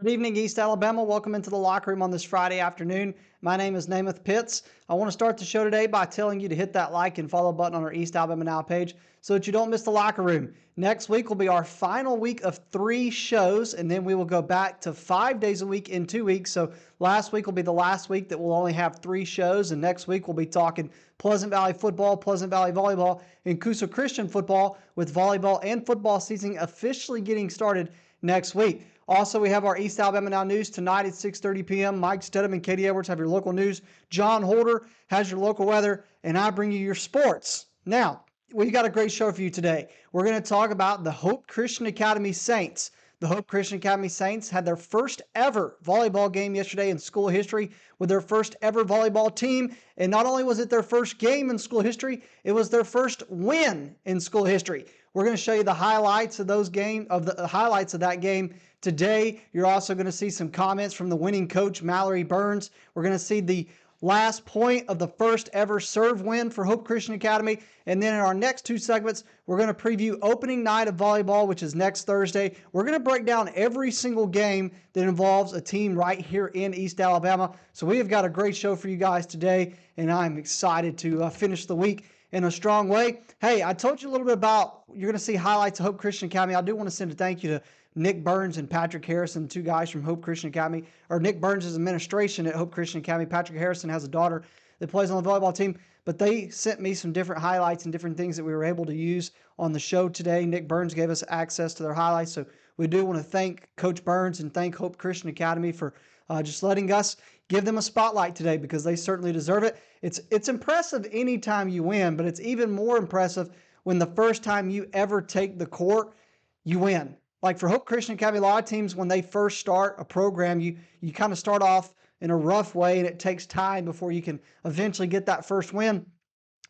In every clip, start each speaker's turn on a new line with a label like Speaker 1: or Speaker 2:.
Speaker 1: Good evening, East Alabama. Welcome into the locker room on this Friday afternoon. My name is Namath Pitts. I want to start the show today by telling you to hit that like and follow button on our East Alabama Now page so that you don't miss the locker room. Next week will be our final week of 3 shows, and then we will go back to 5 days a week in 2 weeks. So last week will be the last week that we'll only have 3 shows, and next week we'll be talking Pleasant Valley football, Pleasant Valley volleyball, and Coosa Christian football, with volleyball and football season officially getting started next week. Also, we have our East Alabama Now news tonight at 6:30 p.m. Mike Stedham and Katie Edwards have your local news. John Holder has your local weather, and I bring you your sports. Now, we've got a great show for you today. We're going to talk about the Hope Christian Academy Saints. The Hope Christian Academy Saints had their first ever volleyball game yesterday in school history with their first ever volleyball team. And not only was it their first game in school history, it was their first win in school history. We're going to show you the highlights of that game today. You're also going to see some comments from the winning coach, Mallory Burns. We're going to see the last point of the first ever serve win for Hope Christian Academy. And then in our next 2 segments, we're going to preview opening night of volleyball, which is next Thursday. We're going to break down every single game that involves a team right here in East Alabama. So we have got a great show for you guys today, and I'm excited to finish the week in a strong way. Hey, I told you a little bit about, you're going to see highlights of Hope Christian Academy. I do want to send a thank you to Nick Burns and Patrick Harrison, 2 guys from Hope Christian Academy, or Nick Burns' administration at Hope Christian Academy. Patrick Harrison has a daughter that plays on the volleyball team, but they sent me some different highlights and different things that we were able to use on the show today. Nick Burns gave us access to their highlights, so we do want to thank Coach Burns and thank Hope Christian Academy for just letting us give them a spotlight today, because they certainly deserve it. It's impressive anytime you win, but it's even more impressive when the first time you ever take the court, you win. Like for Hope Christian Academy, a lot of teams, when they first start a program, you kind of start off in a rough way, and it takes time before you can eventually get that first win.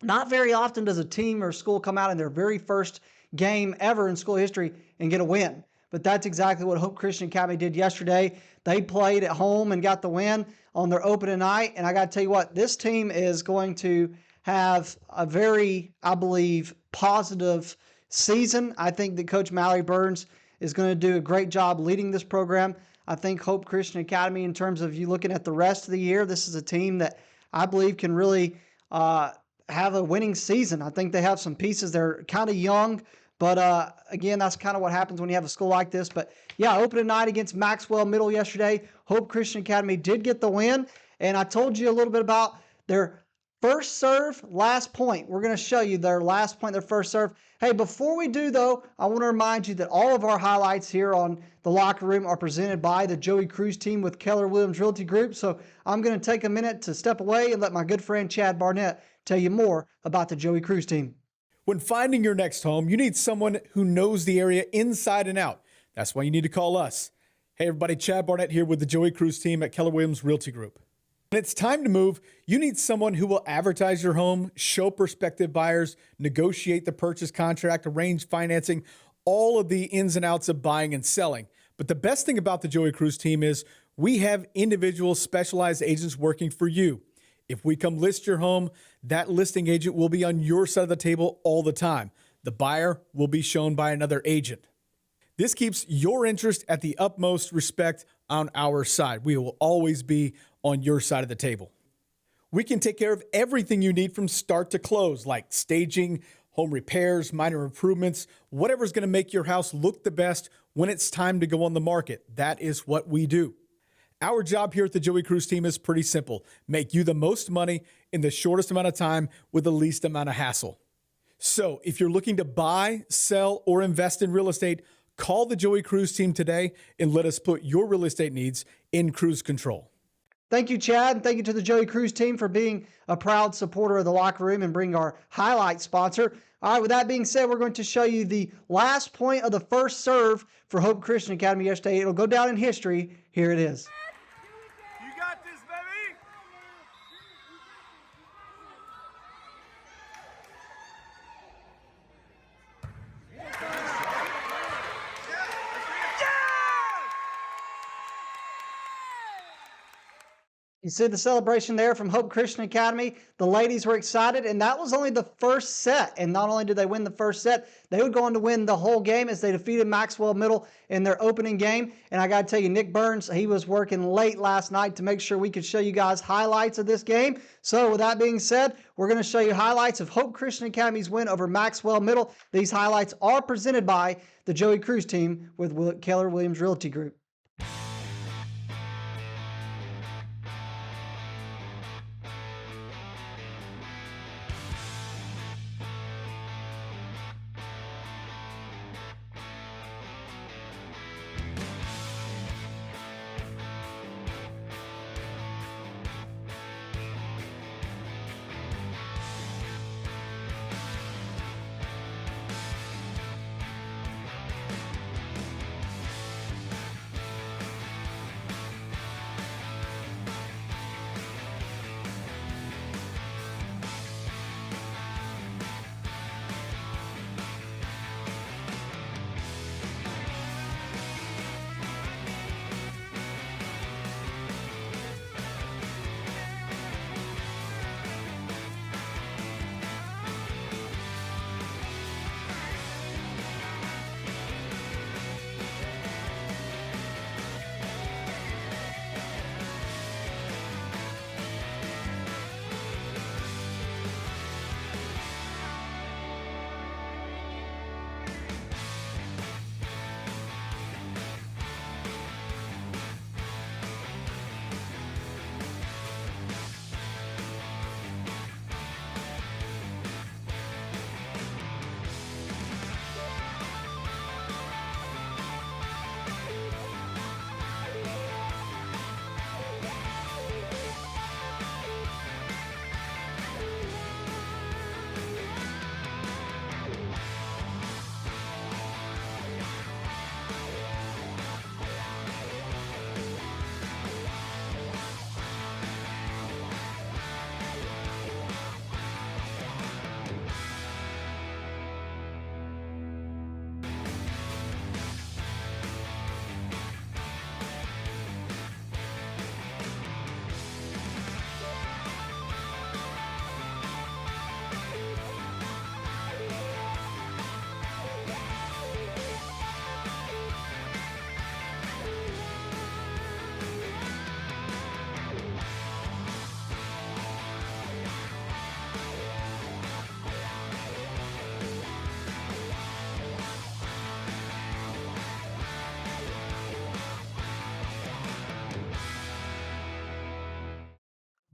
Speaker 1: Not very often does a team or school come out in their very first game ever in school history and get a win. But that's exactly what Hope Christian Academy did yesterday. They played at home and got the win on their opening night. And I got to tell you what, this team is going to have a very, I believe, positive season. I think that Coach Mallory Burns is going to do a great job leading this program. I think Hope Christian Academy, in terms of you looking at the rest of the year, this is a team that I believe can really have a winning season. I think they have some pieces. They're kind of young, but again, that's kind of what happens when you have a school like this. But yeah, opening night against Maxwell Middle yesterday, Hope Christian Academy did get the win. And I told you a little bit about their first serve, last point. We're going to show you their last point, their first serve. Hey, before we do, though, I want to remind you that all of our highlights here on the locker room are presented by the Joey Cruz team with Keller Williams Realty Group. So I'm going to take a minute to step away and let my good friend Chad Barnett tell you more about the Joey Cruz team.
Speaker 2: When finding your next home, you need someone who knows the area inside and out. That's why you need to call us. Hey, everybody, Chad Barnett here with the Joey Cruz team at Keller Williams Realty Group. When it's time to move, you need someone who will advertise your home, show prospective buyers, negotiate the purchase contract, arrange financing, all of the ins and outs of buying and selling. But the best thing about the Joey Cruz team is we have individual specialized agents working for you. If we come list your home, that listing agent will be on your side of the table all the time. The buyer will be shown by another agent. This keeps your interest at the utmost respect on our side. We will always be on your side of the table. We can take care of everything you need from start to close, like staging, home repairs, minor improvements, whatever's going to make your house look the best when it's time to go on the market. That is what we do. Our job here at the Joey Cruz team is pretty simple. Make you the most money in the shortest amount of time with the least amount of hassle. So if you're looking to buy, sell, or invest in real estate, call the Joey Cruz team today and let us put your real estate needs in cruise control.
Speaker 1: Thank you, Chad. And thank you to the Joey Cruz team for being a proud supporter of the locker room and being our highlight sponsor. All right, with that being said, we're going to show you the last point of the first serve for Hope Christian Academy yesterday. It'll go down in history. Here it is.
Speaker 3: You got this, baby!
Speaker 1: You see the celebration there from Hope Christian Academy. The ladies were excited, and that was only the first set. And not only did they win the first set, they would go on to win the whole game as they defeated Maxwell Middle in their opening game. And I got to tell you, Nick Burns, he was working late last night to make sure we could show you guys highlights of this game. So with that being said, we're going to show you highlights of Hope Christian Academy's win over Maxwell Middle. These highlights are presented by the Joey Cruz team with Keller Williams Realty Group.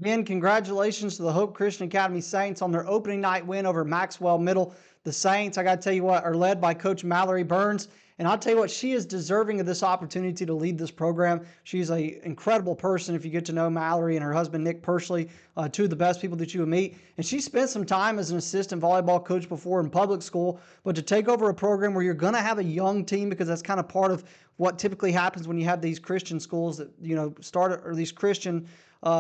Speaker 1: Again, congratulations to the Hope Christian Academy Saints on their opening night win over Maxwell Middle. The Saints, I got to tell you what, are led by Coach Mallory Burns. And I'll tell you what, she is deserving of this opportunity to lead this program. She's an incredible person if you get to know Mallory and her husband, Nick, personally, two of the best people that you would meet. And she spent some time as an assistant volleyball coach before in public school. But to take over a program where you're going to have a young team, because that's kind of part of what typically happens when you have these Christian schools that, start, or these Christian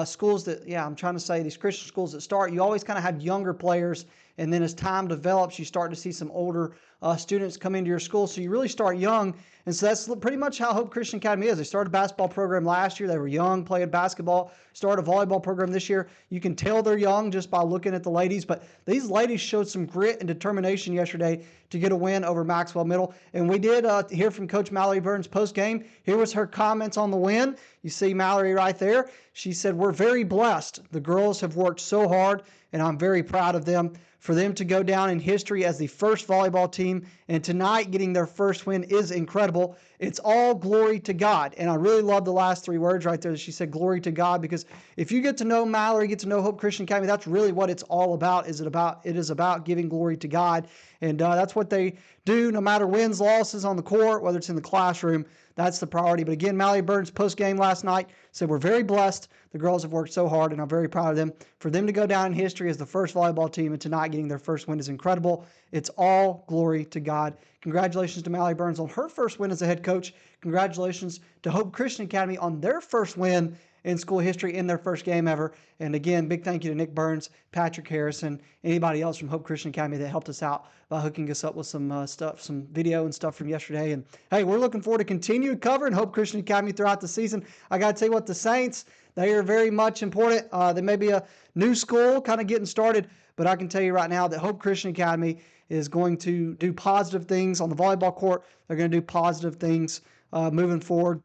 Speaker 1: schools that, these Christian schools that start, you always kind of have younger players. And then as time develops, you start to see some older students come into your school. So you really start young. And so that's pretty much how Hope Christian Academy is. They started a basketball program last year. They were young, played basketball, started a volleyball program this year. You can tell they're young just by looking at the ladies. But these ladies showed some grit and determination yesterday to get a win over Maxwell Middle. And we did hear from Coach Mallory Burns post-game. Here was her comments on the win. You see Mallory right there. She said, "We're very blessed. The girls have worked so hard, and I'm very proud of them. For them to go down in history as the first volleyball team and tonight getting their first win is incredible. It's all glory to God." And I really love the last three words right there that she said, glory to God, because if you get to know Mallory, get to know Hope Christian Academy, that's really what it's all about. It is about giving glory to God. And that's what they do no matter wins, losses on the court, whether it's in the classroom. That's the priority. But again, Mallory Burns post-game last night said, "We're very blessed. The girls have worked so hard, and I'm very proud of them. For them to go down in history as the first volleyball team and tonight getting their first win is incredible. It's all glory to God." Congratulations to Mallory Burns on her first win as a head coach. Congratulations to Hope Christian Academy on their first win in school history in their first game ever. And again, big thank you to Nick Burns, Patrick Harrison, anybody else from Hope Christian Academy that helped us out by hooking us up with some stuff, some video and stuff from yesterday. And hey, we're looking forward to continued covering Hope Christian Academy throughout the season. I got to tell you what, the Saints, They are very much important. They may be a new school kind of getting started, but I can tell you right now that Hope Christian Academy is going to do positive things on the volleyball court. They're going to do positive things moving forward.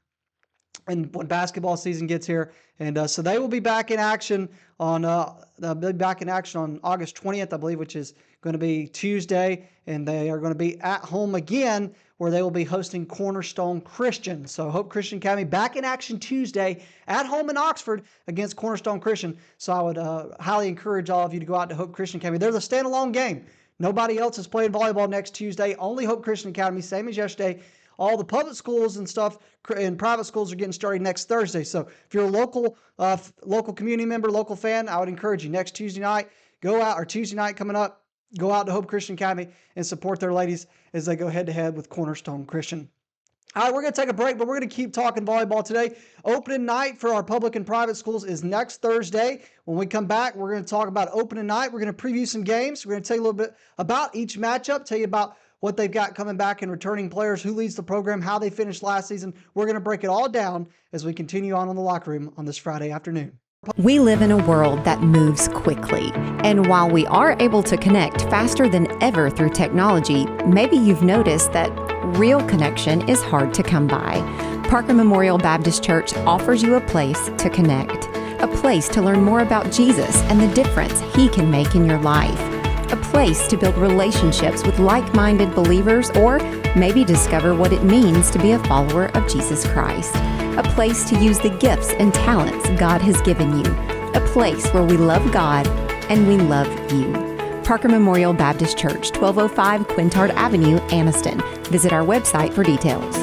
Speaker 1: And when basketball season gets here, and so they will be back in action on they'll be back in action on August 20th, I believe, which is going to be Tuesday, and they are going to be at home again, where they will be hosting Cornerstone Christian. So Hope Christian Academy back in action Tuesday at home in Oxford against Cornerstone Christian. So I would highly encourage all of you to go out to Hope Christian Academy. They're the standalone game. Nobody else is playing volleyball next Tuesday. Only Hope Christian Academy, same as yesterday. All the public schools and stuff and private schools are getting started next Thursday. So if you're a local community member, local fan, I would encourage you next Tuesday night, go out, or Tuesday night coming up, go out to Hope Christian Academy and support their ladies as they go head-to-head with Cornerstone Christian. All right, we're going to take a break, but we're going to keep talking volleyball today. Opening night for our public and private schools is next Thursday. When we come back, we're going to talk about opening night. We're going to preview some games. We're going to tell you a little bit about each matchup, tell you about what they've got coming back and returning players, who leads the program, how they finished last season. We're going to break it all down as we continue on the Locker Room on this Friday afternoon.
Speaker 4: We live in a world that moves quickly, and while we are able to connect faster than ever through technology, maybe you've noticed that real connection is hard to come by. Parker Memorial Baptist Church offers you a place to connect, a place to learn more about Jesus and the difference He can make in your life, a place to build relationships with like-minded believers, or maybe discover what it means to be a follower of Jesus Christ. A place to use the gifts and talents God has given you. A place where we love God and we love you. Parker Memorial Baptist Church, 1205 Quintard Avenue, Anniston. Visit our website for details.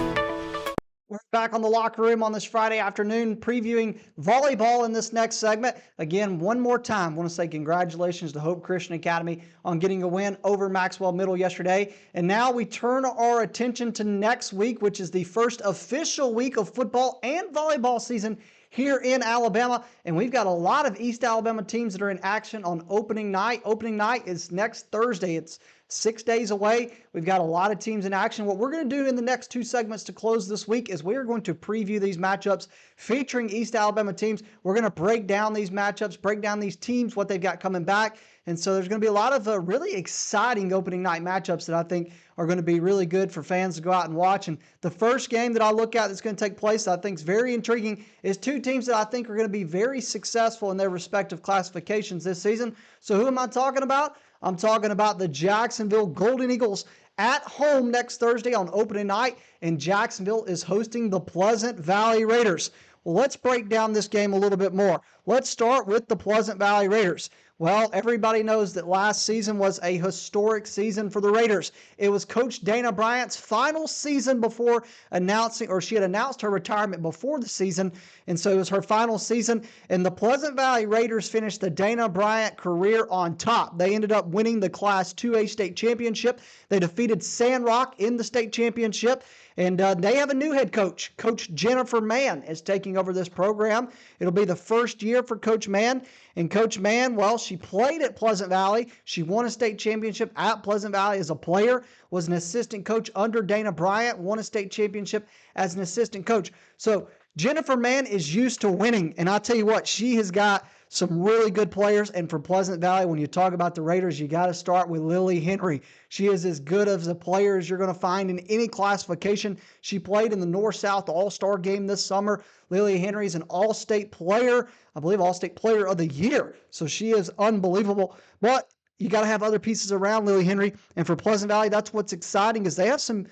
Speaker 1: We're back on the Locker Room on this Friday afternoon, previewing volleyball in this next segment. Again, one more time, I want to say congratulations to Hope Christian Academy on getting a win over Maxwell Middle yesterday. And now we turn our attention to next week, which is the first official week of football and volleyball season here in Alabama. And we've got a lot of East Alabama teams that are in action on opening night. Opening night is next Thursday. It's 6 days away. We've got a lot of teams in action. What we're going to do in the next two segments to close this week is we're going to preview these matchups featuring East Alabama teams. We're going to break down these matchups, break down these teams, what they've got coming back. And so there's going to be a lot of really exciting opening night matchups that I think are going to be really good for fans to go out and watch. And the first game that I look at that's going to take place that I think is very intriguing is two teams that I think are going to be very successful in their respective classifications this season. So who am I talking about? I'm talking about the Jacksonville Golden Eagles at home next Thursday on opening night, and Jacksonville is hosting the Pleasant Valley Raiders. Well, let's break down this game a little bit more. Let's start with the Pleasant Valley Raiders. Well, everybody knows that last season was a historic season for the Raiders. It was Coach Dana Bryant's final season before announcing, or she had announced her retirement before the season, and so it was her final season. And the Pleasant Valley Raiders finished the Dana Bryant career on top. They ended up winning the Class 2A state championship. They defeated Sandrock in the state championship. And they have a new head coach. Coach Jennifer Mann is taking over this program. It'll be the first year for Coach Mann. And Coach Mann, well, she played at Pleasant Valley. She won a state championship at Pleasant Valley as a player, was an assistant coach under Dana Bryant, won a state championship as an assistant coach. So Jennifer Mann is used to winning. And I'll tell you what, she has got some really good players. And for Pleasant Valley, when you talk about the Raiders, you got to start with Lily Henry. She is as good of a player as you're going to find in any classification. She played in the North-South All-Star game this summer. Lily Henry is an All-State player, I believe All-State Player of the Year. So she is unbelievable. But you got to have other pieces around Lily Henry. And for Pleasant Valley, that's what's exciting is they have some,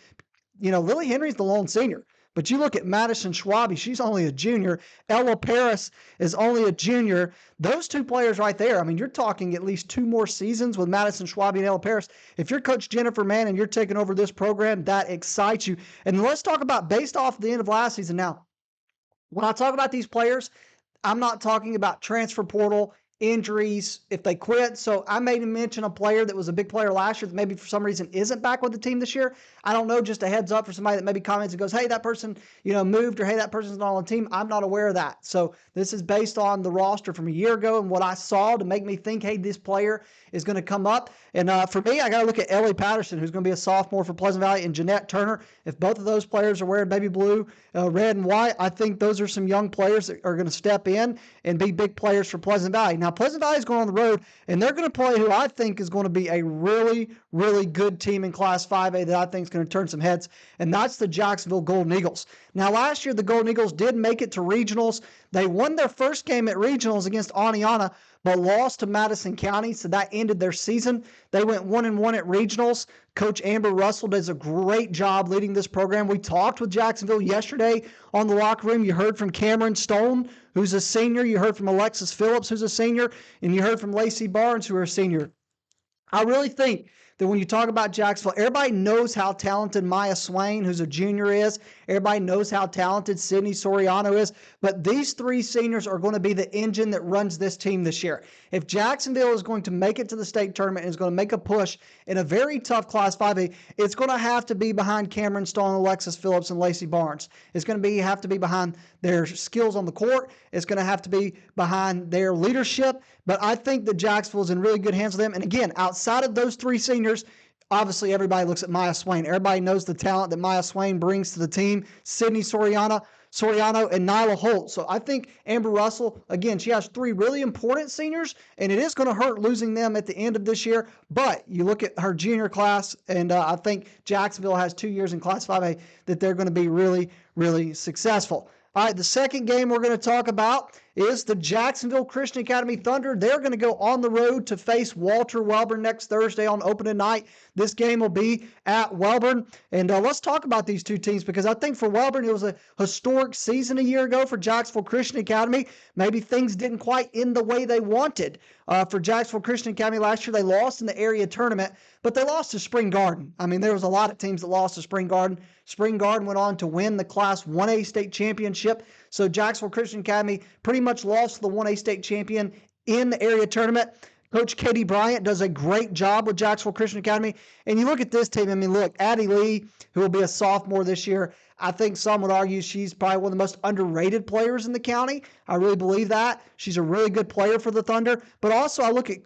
Speaker 1: Lily Henry's the lone senior. But you look at Madison Schwabe, she's only a junior. Ella Paris is only a junior. Those two players right there, I mean, you're talking at least two more seasons with Madison Schwabe and Ella Paris. If you're Coach Jennifer Mann and you're taking over this program, that excites you. And let's talk about based off the end of last season. Now, when I talk about these players, I'm not talking about transfer portal injuries, if they quit. So I made him mention a player that was a big player last year that maybe for some reason isn't back with the team this year. I don't know, just a heads up for somebody that maybe comments and goes, hey, that person, moved, or hey, that person's not on the team. I'm not aware of that. So this is based on the roster from a year ago and what I saw to make me think, hey, this player is going to come up. And for me, I got to look at Ellie Patterson, who's going to be a sophomore for Pleasant Valley, and Jeanette Turner. If both of those players are wearing baby blue, red and white, I think those are some young players that are going to step in and be big players for Pleasant Valley. Now, Pleasant Valley is going on the road, and they're going to play who I think is going to be a really, really good team in Class 5A that I think is going to turn some heads, and that's the Jacksonville Golden Eagles. Now, last year, the Golden Eagles did make it to regionals. They won their first game at regionals against Aniana, but lost to Madison County, so that ended their season. They went 1-1 at regionals. Coach Amber Russell does a great job leading this program. We talked with Jacksonville yesterday on the locker room. You heard from Cameron Stone, who's a senior. You heard from Alexis Phillips, who's a senior. And you heard from Lacey Barnes, who are a senior. I really think that when you talk about Jacksonville, everybody knows how talented Maya Swain, who's a junior, is. Everybody knows how talented Sydney Soriano is. But these three seniors are going to be the engine that runs this team this year. If Jacksonville is going to make it to the state tournament and is going to make a push in a very tough Class 5A, it's going to have to be behind Cameron Stone, Alexis Phillips, and Lacey Barnes. It's going to have to be behind their skills on the court. It's going to have to be behind their leadership. But I think that Jacksonville is in really good hands with them. And again, outside of those three seniors, obviously everybody looks at Maya Swain. Everybody knows the talent that Maya Swain brings to the team. Sydney Soriano, and Nyla Holt. So I think Amber Russell, again, she has three really important seniors, and it is going to hurt losing them at the end of this year. But you look at her junior class, and I think Jacksonville has 2 years in Class 5A that they're going to be really, really successful. All right, the second game we're going to talk about is the Jacksonville Christian Academy Thunder. They're going to go on the road to face Walter Welborn next Thursday on opening night. This game will be at Welborn. And let's talk about these two teams, because I think for Welborn, it was a historic season a year ago for Jacksonville Christian Academy. Maybe things didn't quite end the way they wanted. For Jacksonville Christian Academy last year, they lost in the area tournament, but they lost to Spring Garden. I mean, there was a lot of teams that lost to Spring Garden. Spring Garden went on to win the Class 1A state championship. So Jacksonville Christian Academy pretty much lost to the 1A state champion in the area tournament. Coach Katie Bryant does a great job with Jacksonville Christian Academy. And you look at this team, I mean, look, Addie Lee, who will be a sophomore this year, I think some would argue she's probably one of the most underrated players in the county. I really believe that. She's a really good player for the Thunder. But also I look at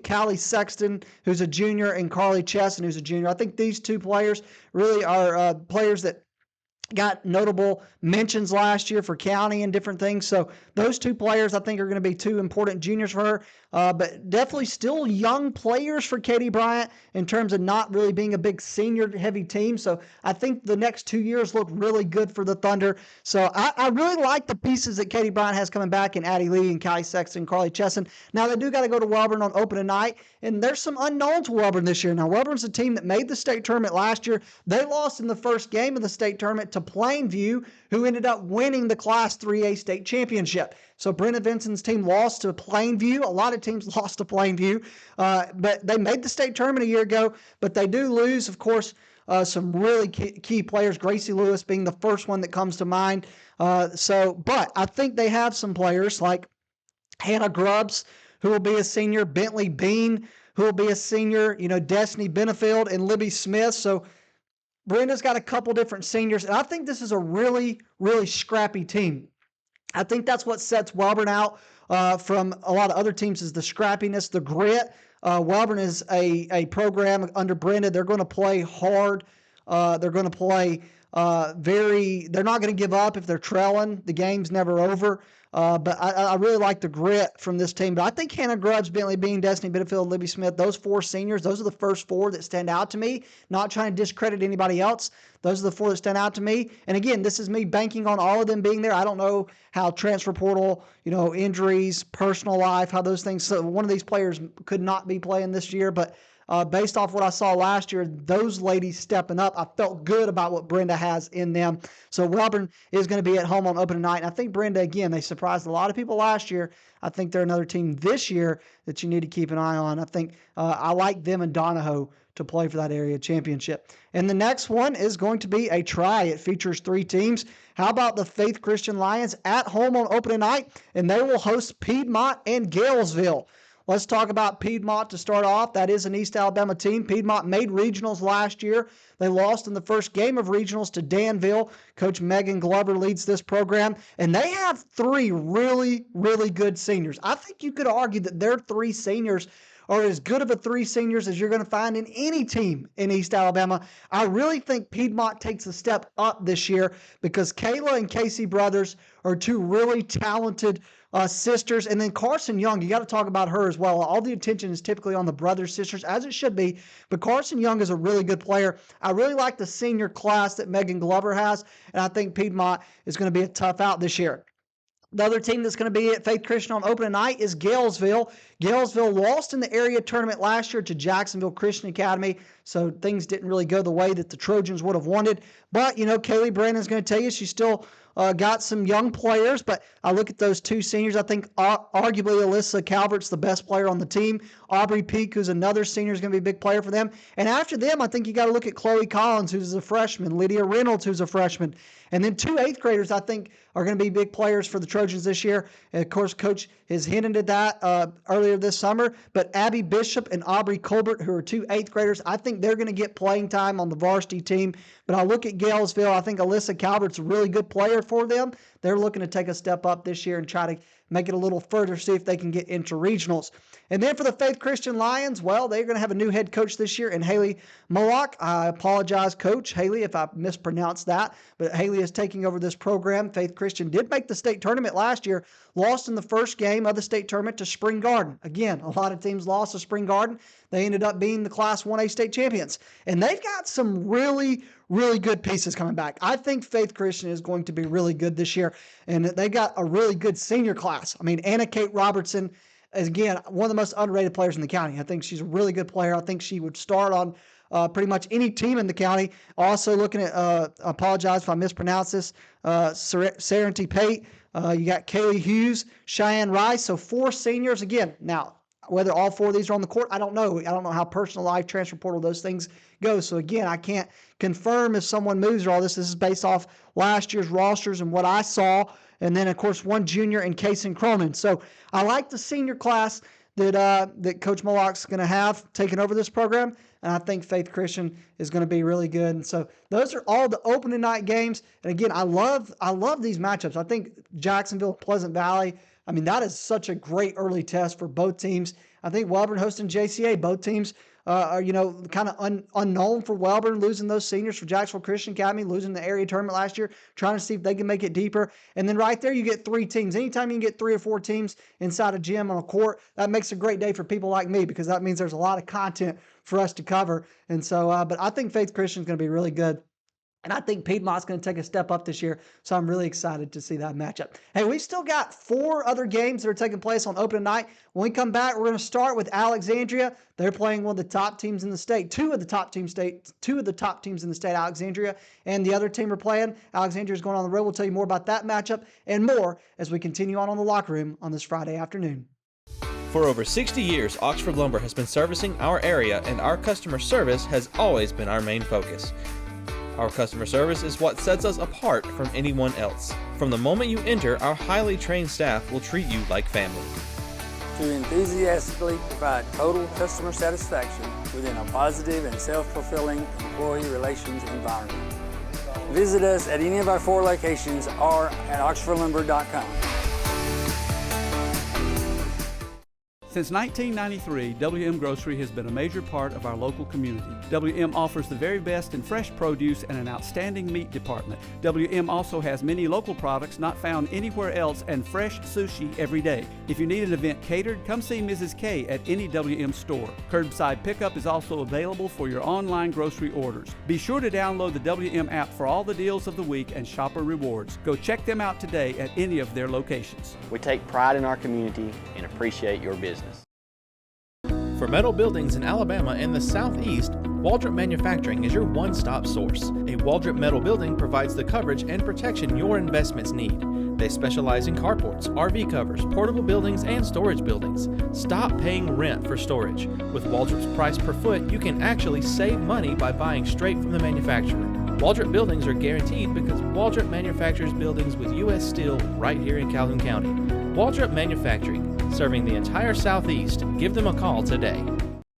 Speaker 1: Callie Sexton, who's a junior, and Carly Chesson, who's a junior. I think these two players really are players that got notable mentions last year for county and different things. So those two players I think are going to be two important juniors for her. But definitely still young players for Katie Bryant in terms of not really being a big senior heavy team. So I think the next 2 years look really good for the Thunder. So I really like the pieces that Katie Bryant has coming back in Addie Lee and Callie Sexton and Carly Chesson. Now they do got to go to Welborn on opening night, and there's some unknowns to Welborn this year. Now Welborn's a team that made the state tournament last year. They lost in the first game of the state tournament to Plainview, who ended up winning the Class 3A state championship. So Brenda Vinson's team lost to Plainview. A lot of teams lost to Plainview, but they made the state tournament a year ago. But they do lose, of course, some really key players, Gracie Lewis being the first one that comes to mind. But I think they have some players like Hannah Grubbs, who will be a senior, Bentley Bean, who will be a senior, Destiny Benefield, and Libby Smith. So Brenda's got a couple different seniors, and I think this is a really, really scrappy team. I think that's what sets Welborn out from a lot of other teams, is the scrappiness, the grit. Welborn is a program under Brenda. They're going to play hard. They're going to play they're not going to give up if they're trailing. The game's never over. But I really like the grit from this team. But I think Hannah Grubbs, Bentley Bean, Destiny Benefield, Libby Smith, those four seniors, those are the first four that stand out to me. Not trying to discredit anybody else. Those are the four that stand out to me. And again, this is me banking on all of them being there. I don't know how transfer portal, injuries, personal life, how those things. So one of these players could not be playing this year, but based off what I saw last year, those ladies stepping up, I felt good about what Brenda has in them. So Welborn is going to be at home on opening night. And I think Brenda, again, they surprised a lot of people last year. I think they're another team this year that you need to keep an eye on. I think I like them and Donahoe to play for that area championship. And the next one is going to be a try. It features 3 teams. How about the Faith Christian Lions at home on opening night? And they will host Piedmont and Galesville. Let's talk about Piedmont to start off. That is an East Alabama team. Piedmont made regionals last year. They lost in the first game of regionals to Danville. Coach Megan Glover leads this program, and they have 3 really, really good seniors. I think you could argue that their 3 seniors are as good of a 3 seniors as you're going to find in any team in East Alabama. I really think Piedmont takes a step up this year because Kayla and Casey Brothers are 2 really talented sisters. And then Carson Young, you got to talk about her as well. All the attention is typically on the brothers, sisters, as it should be. But Carson Young is a really good player. I really like the senior class that Megan Glover has, and I think Piedmont is going to be a tough out this year. The other team that's going to be at Faith Christian on opening night is Galesville. Galesville lost in the area tournament last year to Jacksonville Christian Academy, so things didn't really go the way that the Trojans would have wanted. But, Kaylee Brandon's going to tell you she's still got some young players, but I look at those 2 seniors. I think arguably Alyssa Calvert's the best player on the team. Aubrey Peak, who's another senior, is going to be a big player for them. And after them, I think you got to look at Chloe Collins, who's a freshman, Lydia Reynolds, who's a freshman. And then 2 8th graders, I think, are going to be big players for the Trojans this year. And of course, Coach has hinted at that earlier this summer. But Abby Bishop and Aubrey Colbert, who are 2 8th graders, I think they're going to get playing time on the varsity team. But I look at Galesville, I think Alyssa Calvert's a really good player for them. They're looking to take a step up this year and try to make it a little further, see if they can get into regionals. And then for the Faith Christian Lions, well, they're going to have a new head coach this year in Haley Moloch. I apologize, Coach Haley, if I mispronounced that, but Haley is taking over this program. Faith Christian did make the state tournament last year, lost in the first game of the state tournament to Spring Garden. Again, a lot of teams lost to Spring Garden. They ended up being the Class 1A state champions. And they've got some really, really good pieces coming back. I think Faith Christian is going to be really good this year. And they got a really good senior class. I mean, Anna Kate Robertson is, again, one of the most underrated players in the county. I think she's a really good player. I think she would start on pretty much any team in the county. Also looking at, apologize if I mispronounce this, Serenity Pate. You got Kaylee Hughes, Cheyenne Rice. So 4 seniors. Again, now, whether all 4 of these are on the court, I don't know. I don't know how personal life, transfer portal, those things go. So again, I can't confirm if someone moves or all this. This is based off last year's rosters and what I saw. And then, of course, 1 junior in Kason Cronin. So I like the senior class that Coach Moloch's going to have taking over this program. And I think Faith Christian is going to be really good. And so those are all the opening night games. And again, I love these matchups. I think Jacksonville, Pleasant Valley, I mean, that is such a great early test for both teams. I think Wellborn hosting JCA, both teams are, kind of unknown for Wellborn, losing those seniors for Jacksonville Christian Academy, losing the area tournament last year, trying to see if they can make it deeper. And then right there, you get 3 teams. Anytime you can get 3 or 4 teams inside a gym on a court, that makes a great day for people like me because that means there's a lot of content for us to cover. And so, but I think Faith Christian is going to be really good. And I think Piedmont's going to take a step up this year, so I'm really excited to see that matchup. Hey, we've still got 4 other games that are taking place on opening night. When we come back, we're going to start with Alexandria. They're playing one of the top teams in the state, 2 of the top teams in the state, Alexandria, and the other team are playing. Alexandria is going on the road. We'll tell you more about that matchup and more as we continue on the Locker Room on this Friday afternoon.
Speaker 5: For over 60 years, Oxford Lumber has been servicing our area, and our customer service has always been our main focus. Our customer service is what sets us apart from anyone else. From the moment you enter, our highly trained staff will treat you like family.
Speaker 6: To enthusiastically provide total customer satisfaction within a positive and self-fulfilling employee relations environment. Visit us at any of our 4 locations or at oxfordlumber.com.
Speaker 7: Since 1993, WM Grocery has been a major part of our local community. WM offers the very best in fresh produce and an outstanding meat department. WM also has many local products not found anywhere else and fresh sushi every day. If you need an event catered, come see Mrs. K at any WM store. Curbside pickup is also available for your online grocery orders. Be sure to download the WM app for all the deals of the week and shopper rewards. Go check them out today at any of their locations.
Speaker 8: We take pride in our community and appreciate your business.
Speaker 5: For metal buildings in Alabama and the Southeast, Waldrop Manufacturing is your one-stop source. A Waldrop metal building provides the coverage and protection your investments need. They specialize in carports, RV covers, portable buildings, and storage buildings. Stop paying rent for storage. With Waldrop's price per foot, you can actually save money by buying straight from the manufacturer. Waldrop buildings are guaranteed because Waldrop manufactures buildings with U.S. steel right here in Calhoun County. Waldrop Manufacturing, serving the entire Southeast. Give them a call today.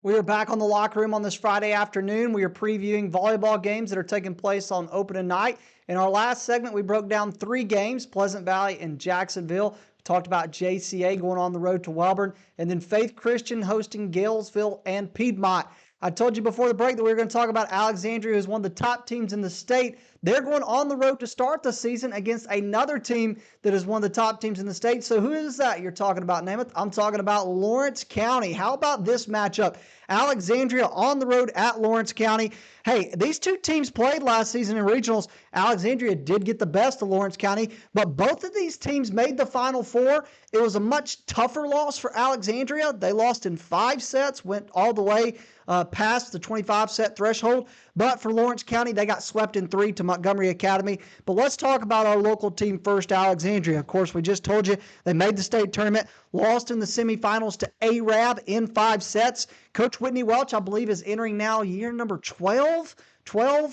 Speaker 1: We are back on the locker room on this Friday afternoon. We are previewing volleyball games that are taking place on opening night. In our last segment, we broke down 3 games, Pleasant Valley and Jacksonville. We talked about JCA going on the road to Welborn, and then Faith Christian hosting Galesville and Piedmont. I told you before the break that we were going to talk about Alexandria, who's one of the top teams in the state. They're going on the road to start the season against another team that is one of the top teams in the state. So who is that you're talking about, Namath? I'm talking about Lawrence County. How about this matchup? Alexandria on the road at Lawrence County. Hey, these two teams played last season in regionals. Alexandria did get the best of Lawrence County, but both of these teams made the Final Four. It was a much tougher loss for Alexandria. They lost in 5 sets, went all the way past the 25-set threshold. But for Lawrence County, they got swept in 3 to Montgomery Academy. But let's talk about our local team first, Alexandria. Of course, we just told you they made the state tournament, lost in the semifinals to Arab in 5 sets. Coach Whitney Welch, I believe, is entering now year number 12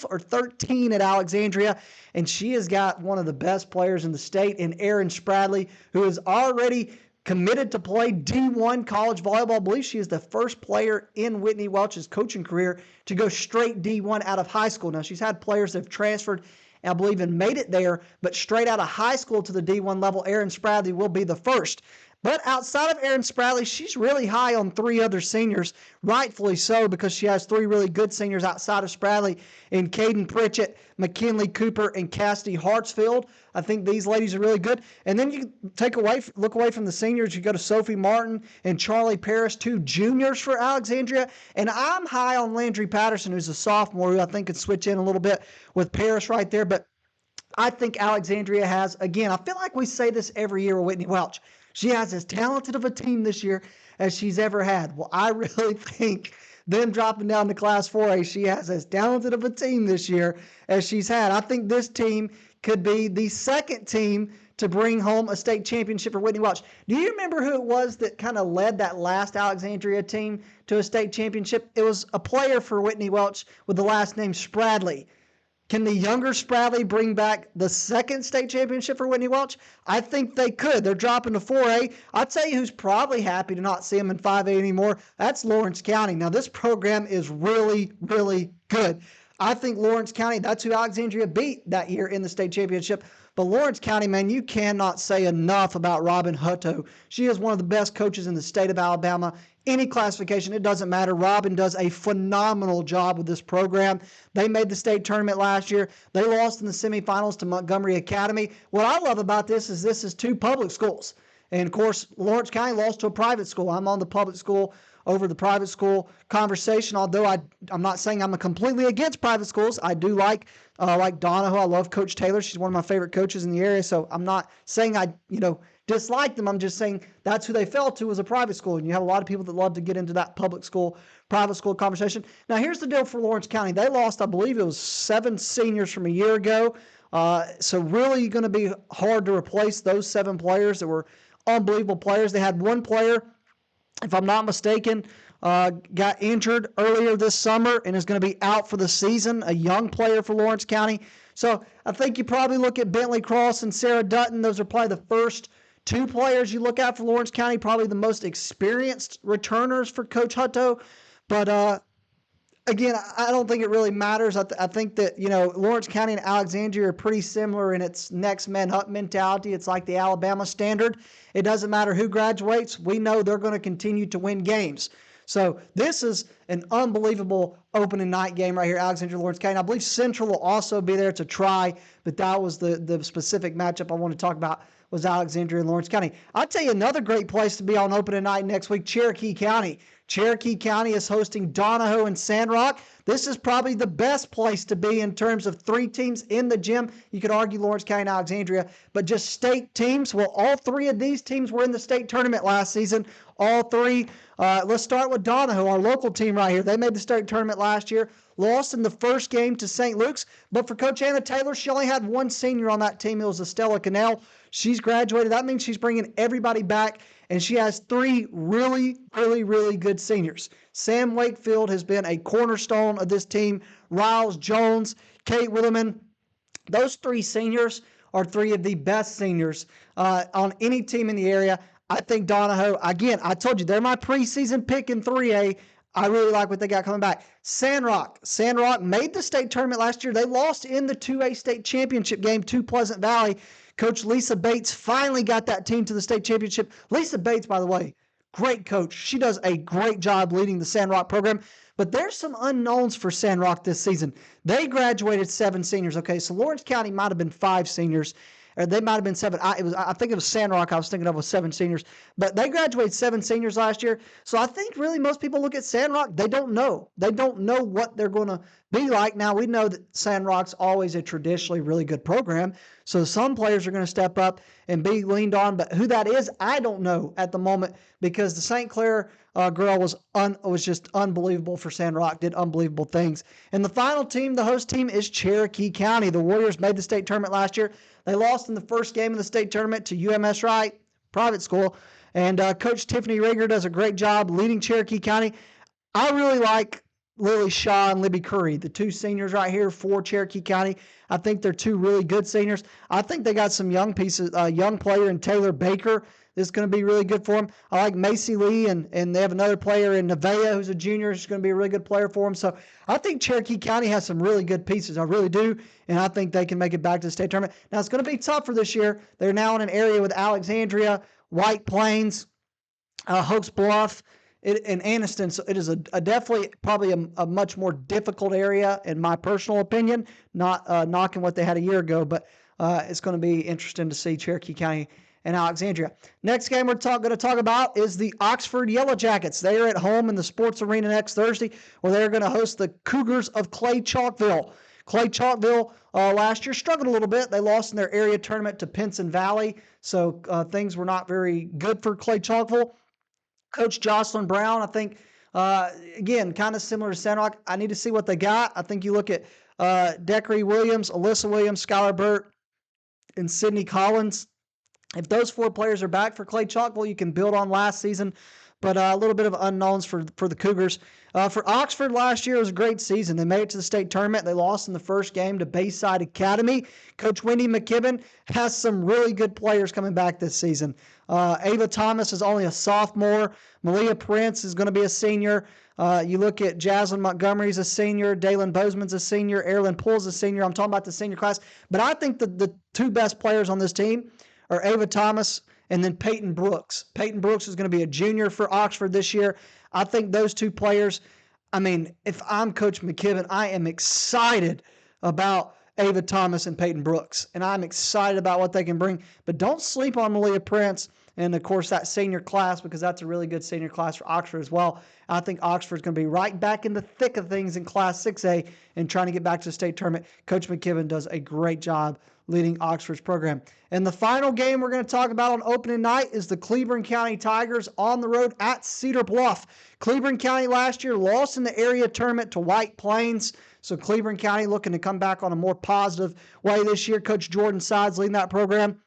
Speaker 1: or 13 at Alexandria, and she has got one of the best players in the state in Erin Spradley, who is already committed to play D1 college volleyball. I believe she is the first player in Whitney Welch's coaching career to go straight D1 out of high school. Now, she's had players that have transferred, I believe, and made it there, but straight out of high school to the D1 level, Erin Spradley will be the first. But outside of Erin Spradley, she's really high on 3 other seniors, rightfully so, because she has 3 really good seniors outside of Spradley in Caden Pritchett, McKinley Cooper, and Cassidy Hartsfield. I think these ladies are really good. And then you look away from the seniors. You go to Sophie Martin and Charlie Parrish, 2 juniors for Alexandria. And I'm high on Landry Patterson, who's a sophomore, who I think could switch in a little bit with Parrish right there. But I think Alexandria has, again, I feel like we say this every year with Whitney Welch. She has as talented of a team this year as she's ever had. Well, I really think them dropping down to Class 4A, she has as talented of a team this year as she's had. I think this team could be the second team to bring home a state championship for Whitney Welch. Do you remember who it was that kind of led that last Alexandria team to a state championship? It was a player for Whitney Welch with the last name Spradley. Can the younger Spradley bring back the second state championship for Whitney Welch? I think they could. They're dropping to 4A. I'll tell you who's probably happy to not see them in 5A anymore. That's Lawrence County. Now, this program is really, really good. I think Lawrence County, that's who Alexandria beat that year in the state championship. But Lawrence County, man, you cannot say enough about Robin Hutto. She is one of the best coaches in the state of Alabama. Any classification, it doesn't matter. Robin does a phenomenal job with this program. They made the state tournament last year. They lost in the semifinals to Montgomery Academy. What I love about this is 2 public schools. And, of course, Lawrence County lost to a private school. I'm on the public school over the private school conversation, although I'm not saying I'm completely against private schools. I do like Donahoe. I love Coach Taylor. She's one of my favorite coaches in the area, so I'm not saying I dislike them. I'm just saying that's who they fell to, was a private school, and you have a lot of people that love to get into that public school, private school conversation. Now, here's the deal for Lawrence County. They lost, I believe it was 7 seniors from a year ago, so really going to be hard to replace those 7 players that were unbelievable players. They had 1 player, if I'm not mistaken, got injured earlier this summer and is going to be out for the season, a young player for Lawrence County. So I think you probably look at Bentley Cross and Sarah Dutton. Those are probably the first 2 players you look at for Lawrence County, probably the most experienced returners for Coach Hutto. But again, I don't think it really matters. I think that, Lawrence County and Alexandria are pretty similar in its next man up mentality. It's like the Alabama standard. It doesn't matter who graduates. We know they're going to continue to win games. So this is an unbelievable opening night game right here, Alexandria Lawrence County. I believe Central will also be there to try, but that was the specific matchup I want to talk about was Alexandria and Lawrence County. I'll tell you another great place to be on opening night next week, Cherokee County. Cherokee County is hosting Donahoe and Sandrock. This is probably the best place to be in terms of 3 teams in the gym. You could argue Lawrence County and Alexandria, but just state teams. Well, all 3 of these teams were in the state tournament last season. all three. Let's start with Donahoe, our local team right here. They made the state tournament last year, lost in the first game to St. Luke's. But for Coach Anna Taylor, she only had one senior on that team. It was Estella Cannell. She's graduated. That means she's bringing everybody back, and she has three really, really, really good seniors. Sam Wakefield has been a cornerstone of this team. Riles Jones, Kate Williman. Those three seniors are three of the best seniors on any team in the area. I think Donahoe, again, I told you, they're my preseason pick in 3A. I really like what they got coming back. Sandrock made the state tournament last year. They lost in the 2A state championship game to Pleasant Valley. Coach Lisa Bates finally got that team to the state championship. Lisa Bates, by the way, great coach. She does a great job leading the Sandrock program. But there's some unknowns for Sandrock this season. They graduated 7 seniors. Okay, so Lawrence County might have been 5 seniors. Or they might have been 7. I think it was Sandrock I was thinking of with 7 seniors. But they graduated 7 seniors last year. So I think really most people look at Sandrock, they don't know. They don't know what they're going to be like. Now, we know that Sandrock's always a traditionally really good program. So some players are going to step up and be leaned on. But who that is, I don't know at the moment, because the St. Clair girl was just unbelievable for Sandrock, did unbelievable things. And the final team, the host team, is Cherokee County. The Warriors made the state tournament last year. They lost in the first game of the state tournament to UMS Wright, private school. And Coach Tiffany Rigger does a great job leading Cherokee County. I really like Lily Shaw and Libby Curry, the 2 seniors right here for Cherokee County. I think they're 2 really good seniors. I think they got some young pieces, young player in Taylor Baker is going to be really good for them. I like Macy Lee, and they have another player in Nevaeh who's a junior who's going to be a really good player for them. So I think Cherokee County has some really good pieces. I really do, and I think they can make it back to the state tournament. Now, it's going to be tougher this year. They're now in an area with Alexandria, White Plains, Hoax Bluff, and Anniston. So it is a definitely probably a much more difficult area, in my personal opinion, not knocking what they had a year ago, but it's going to be interesting to see Cherokee County and Alexandria. Next game we're going to talk about is the Oxford Yellow Jackets. They are at home in the Sports Arena next Thursday, where they're going to host the Cougars of Clay Chalkville. Clay Chalkville last year struggled a little bit. They lost in their area tournament to Pinson Valley, so things were not very good for Clay Chalkville. Coach Jocelyn Brown, I think, again, kind of similar to Sandrock. I need to see what they got. I think you look at Deckery Williams, Alyssa Williams, Skylar Burt, and Sydney Collins. If those 4 players are back for Clay Chalkville, you can build on last season, but a little bit of unknowns for the Cougars. For Oxford last year, it was a great season. They made it to the state tournament. They lost in the first game to Bayside Academy. Coach Wendy McKibben has some really good players coming back this season. Ava Thomas is only a sophomore. Malia Prince is going to be a senior. You look at Jaslyn Montgomery's a senior. Dalen Bozeman's a senior. Erilyn Poole's a senior. I'm talking about the senior class. But I think the 2 best players on this team are Ava Thomas and then Peyton Brooks. Peyton Brooks is going to be a junior for Oxford this year. I think those 2 players, I mean, if I'm Coach McKibben, I am excited about Ava Thomas and Peyton Brooks, and I'm excited about what they can bring. But don't sleep on Malia Prince and, of course, that senior class, because that's a really good senior class for Oxford as well. I think Oxford's going to be right back in the thick of things in Class 6A and trying to get back to the state tournament. Coach McKibben does a great job leading Oxford's program. And the final game we're going to talk about on opening night is the Cleburne County Tigers on the road at Cedar Bluff. Cleburne County last year lost in the area tournament to White Plains. So Cleburne County looking to come back on a more positive way this year. Coach Jordan Sides leading that program.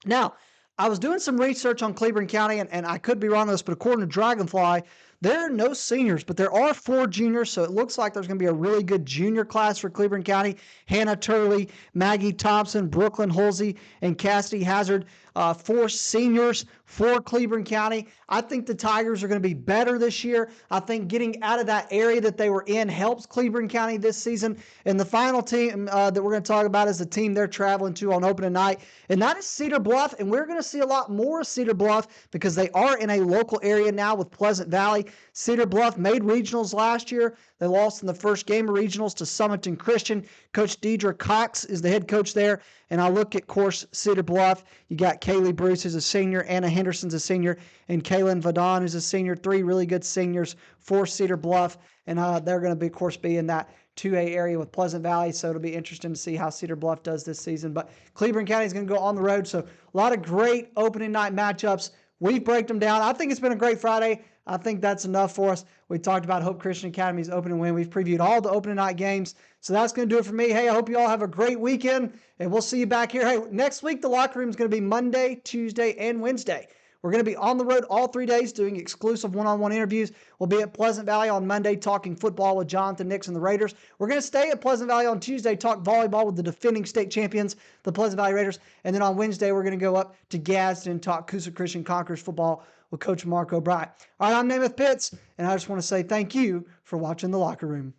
Speaker 1: Now, I was doing some research on Cleburne County, and I could be wrong on this, but according to Dragonfly, there are no seniors, but there are 4 juniors, so it looks like there's going to be a really good junior class for Cleburne County. Hannah Turley, Maggie Thompson, Brooklyn Holsey, and Cassidy Hazard. 4 seniors for Cleburne County. I think the Tigers are going to be better this year. I think getting out of that area that they were in helps Cleburne County this season. And the final team that we're going to talk about is the team they're traveling to on opening night, and that is Cedar Bluff. And we're going to see a lot more of Cedar Bluff because they are in a local area now with Pleasant Valley. Cedar Bluff made regionals last year. They lost in the first game of regionals to Summerton Christian. Coach Deidre Cox is the head coach there. And I look at, course, Cedar Bluff. You got Kaylee Bruce, who's a senior. Anna Henderson's a senior. And Kaylin Vadon, who's a senior. 3 really good seniors for Cedar Bluff. And they're going to, be, of course, be in that 2A area with Pleasant Valley. So it'll be interesting to see how Cedar Bluff does this season. But Cleburne County is going to go on the road. So a lot of great opening night matchups. We break them down. I think it's been a great Friday. I think that's enough for us. We talked about Hope Christian Academy's opening win. We've previewed all the opening night games. So that's going to do it for me. Hey, I hope you all have a great weekend, and we'll see you back here. Hey, next week, the Locker Room is going to be Monday, Tuesday, and Wednesday. We're going to be on the road all 3 days doing exclusive one-on-one interviews. We'll be at Pleasant Valley on Monday talking football with Jonathan Nix and the Raiders. We're going to stay at Pleasant Valley on Tuesday, talk volleyball with the defending state champions, the Pleasant Valley Raiders. And then on Wednesday, we're going to go up to Gadsden and talk Coosa Christian Conquerors football with Coach Mark O'Brien. All right, I'm Namath Pitts, and I just want to say thank you for watching The Locker Room.